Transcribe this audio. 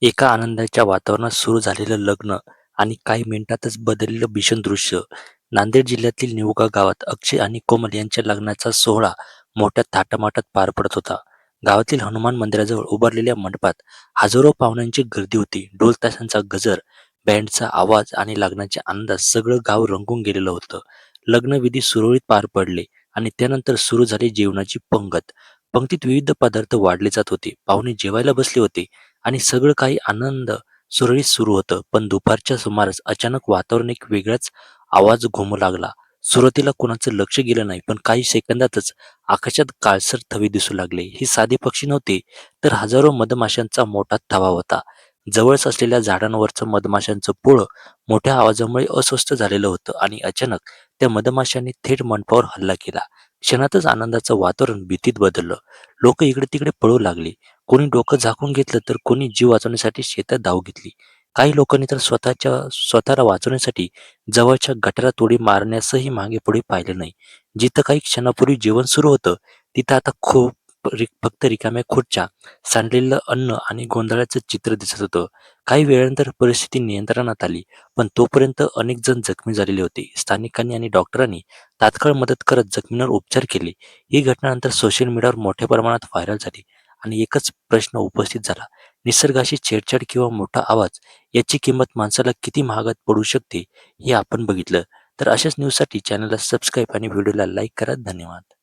एका आनंदाच्या वातावरणात सुरू झालेलं लग्न आणि काही मिनिटातच बदललेलं भीषण दृश्य. नांदेड जिल्ह्यातील निवगा गावात अक्षय आणि कोमल यांच्या लग्नाचा सोहळा मोठ्या थाटामाटात पार पडत होता. गावातील हनुमान मंदिराजवळ उभारलेल्या मंडपात हजारो पाहुण्यांची गर्दी होती. ढोल ताशांचा गजर, बँडचा आवाज आणि लग्नाचे अंदाज सगळं गाव रंगून गेलेलं होतं. लग्नविधी सुरळीत पार पडले आणि त्यानंतर सुरू झाली जेवणाची पंगत. पंक्तीत विविध पदार्थ वाढले जात होते. पाहुणे जेवायला बसले होते आणि सगळं काही आनंद सुरळीत सुरू होतं. पण दुपारच्या सुमारास अचानक वातावरण एक वेगळाच आवाज घुमू लागला. सुरुवातीला कोणाचं लक्ष गेलं नाही, पण काही सेकंदातच आकाशात काळसर थवे दिसू लागले. हे साधे पक्षी नव्हते, तर हजारो मधमाशांचा मोठा थवा होता. जवळच असलेल्या झाडांवरचं मधमाशांचं पोळं मोठ्या आवाजामुळे अस्वस्थ झालेलं होतं आणि अचानक त्या मधमाशांनी थेट मंडपावर हल्ला केला. क्षणातच आनंदाचं वातावरण भीतीत बदललं. लोक इकडे तिकडे पळू लागले. कोणी डोकं झाकून घेतलं, तर कोणी जीव वाचवण्यासाठी शेतात धाव घेतली. काही लोकांनी तर स्वतःला वाचवण्यासाठी जवळच्या गटारात उडी मारण्यासही मागे पुढे पाहिलं नाही. जिथं काही क्षणापूर्वी जेवण सुरू होतं, तिथं आता फक्त रिकाम्या खुर्च्या, सांडलेलं अन्न आणि गोंधळाचं चित्र दिसत होतं. काही वेळानंतर परिस्थिती नियंत्रणात आली, पण तोपर्यंत अनेक जण जखमी झालेले होते. स्थानिकांनी आणि डॉक्टरांनी तात्काळ मदत करत जखमींवर उपचार केले. ही घटना नंतर सोशल मीडियावर मोठ्या प्रमाणात व्हायरल झाली आणि एकच प्रश्न उपस्थित झाला: निसर्गाशी छेडछाड किंवा मोठा आवाज याची किंमत माणसाला किती महागात पडू शकते, हे आपण बघितलं. तर अशाच न्यूजसाठी चॅनलला सबस्क्राईब आणि व्हिडिओला लाईक करा. धन्यवाद.